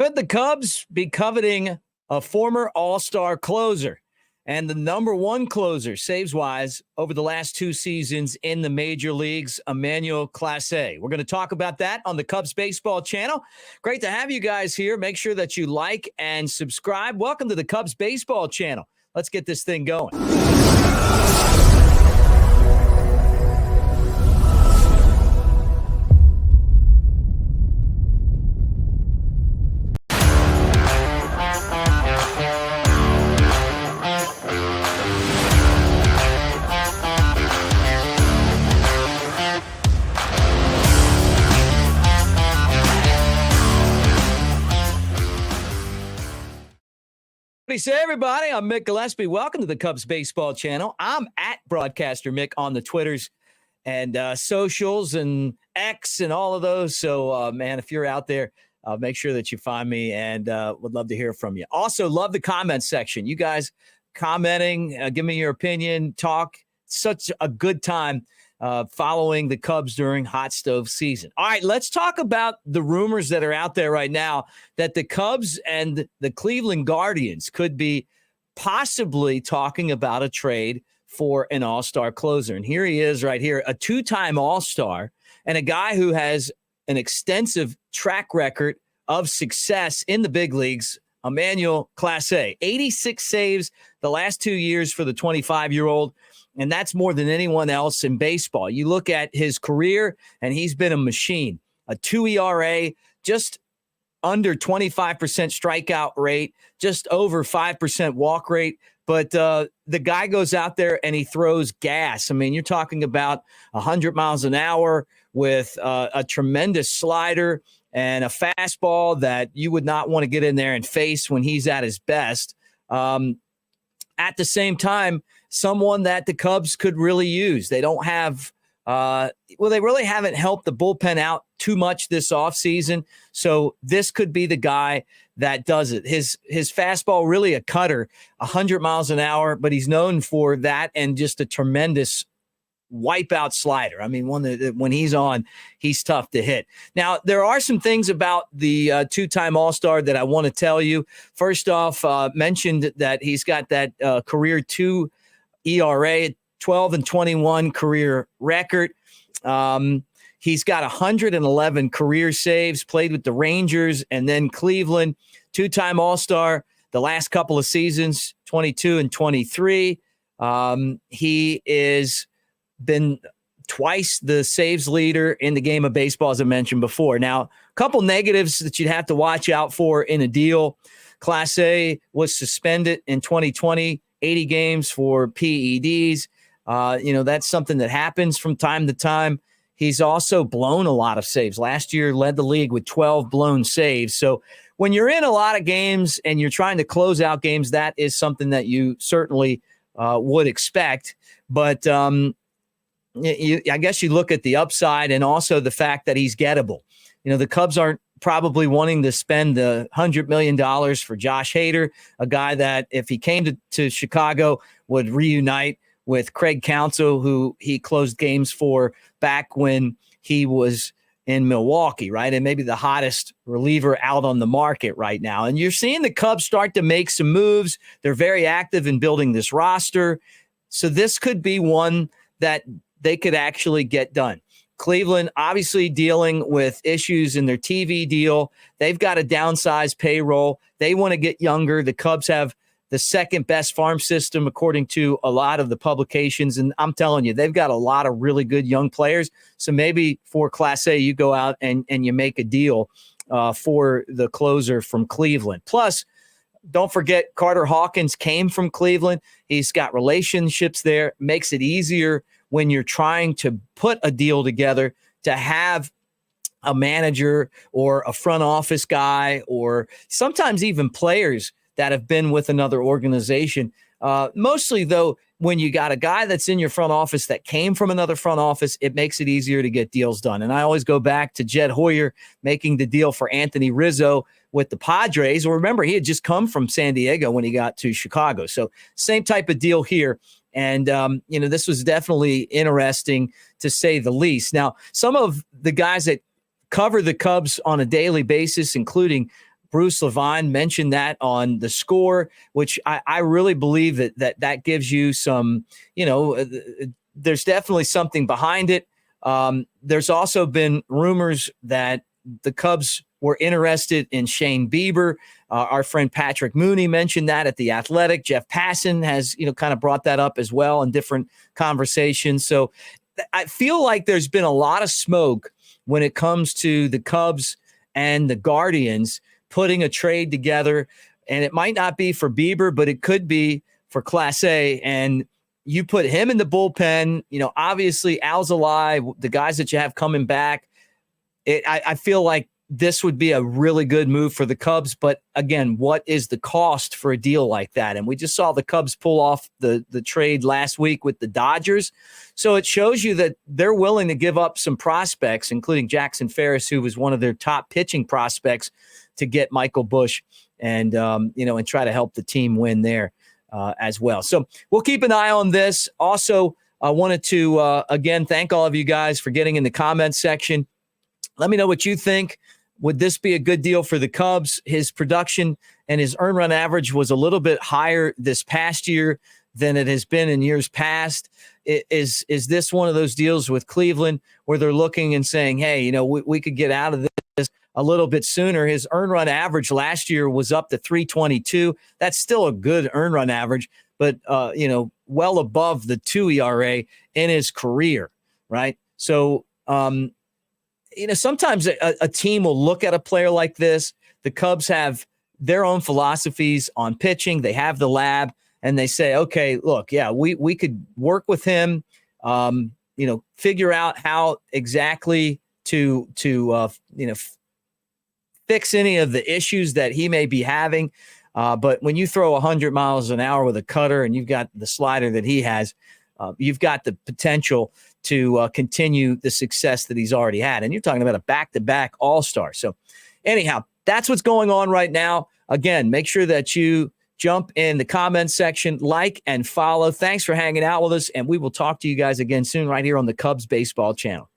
Could the Cubs be coveting a former all-star closer and the number one closer saves-wise over the last two seasons in the major leagues, Emmanuel Clase? We're going to talk about that on the Cubs Baseball channel. Great to have you guys here. Make sure that you like and subscribe. Welcome to the Cubs Baseball channel. Let's get this thing going. Say everybody, I'm Mick Gillispie. Welcome to the Cubs Baseball channel. I'm at Broadcaster Mick on the Twitters and socials and X and all of those. So, man, if you're out there, make sure that you find me and would love to hear from you. Also, love the comment section. You guys commenting, give me your opinion, talk. Such a good time following the Cubs during hot stove season. All right, let's talk about the rumors that are out there right now that the Cubs and the Cleveland Guardians could be possibly talking about a trade for an all-star closer. And here he is right here, a two-time all-star and a guy who has an extensive track record of success in the big leagues, Emmanuel Clase. 86 saves the last 2 years for the 25-year-old. And that's more than anyone else in baseball. You look at his career, and he's been a machine. A 2 ERA, just under 25% strikeout rate, just over 5% walk rate. But the guy goes out there and he throws gas. I mean, you're talking about 100 miles an hour with a tremendous slider and a fastball that you would not want to get in there and face when he's at his best. At the same time, someone that the Cubs could really use. They don't have, they really haven't helped the bullpen out too much this offseason. So this could be the guy that does it. His fastball, really a cutter, 100 miles an hour, but he's known for that and just a tremendous wipeout slider. I mean, one that when he's on, he's tough to hit. Now, there are some things about the two-time All-Star that I want to tell you. First off, mentioned that he's got that career 2 ERA, 12-21 career record. He's got 111 career saves, played with the Rangers and then Cleveland. Two-time All-Star the last couple of seasons, 22 and 23. He is been twice the saves leader in the game of baseball, as I mentioned before. Now, a couple negatives that you'd have to watch out for in a deal. Clase was suspended in 2020, 80 games for PEDs. That's something that happens from time to time. He's also blown a lot of saves. Last year led the league with 12 blown saves. So when you're in a lot of games and you're trying to close out games, that is something that you certainly would expect. But I guess you look at the upside and also the fact that he's gettable. The Cubs aren't probably wanting to spend the $100 million for Josh Hader, a guy that if he came to Chicago would reunite with Craig Counsell, who he closed games for back when he was in Milwaukee, right? And maybe the hottest reliever out on the market right now. And you're seeing the Cubs start to make some moves. They're very active in building this roster. So this could be one that they could actually get done. Cleveland obviously dealing with issues in their TV deal. They've got a downsized payroll. They want to get younger. The Cubs have the second best farm system, according to a lot of the publications. And I'm telling you, they've got a lot of really good young players. So maybe for Clase, you go out and you make a deal for the closer from Cleveland. Plus, don't forget, Carter Hawkins came from Cleveland. He's got relationships there. Makes it easier when you're trying to put a deal together to have a manager or a front office guy or sometimes even players that have been with another organization. Mostly, though, when you got a guy that's in your front office that came from another front office, it makes it easier to get deals done. And I always go back to Jed Hoyer making the deal for Anthony Rizzo with the Padres. Well, remember, he had just come from San Diego when he got to Chicago. So same type of deal here. And, this was definitely interesting to say the least. Now, some of the guys that cover the Cubs on a daily basis, including Bruce Levine mentioned that on the score, which I really believe that gives you some, there's definitely something behind it. There's also been rumors that the Cubs were interested in Shane Bieber. Our friend Patrick Mooney mentioned that at The Athletic. Jeff Passan has, kind of brought that up as well in different conversations. So I feel like there's been a lot of smoke when it comes to the Cubs and the Guardians putting a trade together. And it might not be for Bieber, but it could be for Clase. And you put him in the bullpen, obviously Alzolay, the guys that you have coming back. I feel like this would be a really good move for the Cubs. But again, what is the cost for a deal like that? And we just saw the Cubs pull off the trade last week with the Dodgers. So it shows you that they're willing to give up some prospects, including Jackson Ferris, who was one of their top pitching prospects, to get Michael Busch and try to help the team win there as well. So we'll keep an eye on this. Also, I wanted to, again, thank all of you guys for getting in the comments section. Let me know what you think. Would this be a good deal for the Cubs? His production and his earned run average was a little bit higher this past year than it has been in years past. Is this one of those deals with Cleveland where they're looking and saying, hey, we could get out of this a little bit sooner? His earned run average last year was up to 322. That's still a good earned run average, but, well above the 2 ERA in his career, right? So, sometimes a team will look at a player like this. The Cubs have their own philosophies on pitching. They have the lab, and they say, okay, look, yeah, we could work with him, figure out how exactly to fix any of the issues that he may be having. But when you throw 100 miles an hour with a cutter and you've got the slider that he has, you've got the potential to continue the success that he's already had. And you're talking about a back-to-back all-star. So anyhow, that's what's going on right now. Again, make sure that you jump in the comments section, like and follow. Thanks for hanging out with us, and we will talk to you guys again soon right here on the Cubs Baseball Channel.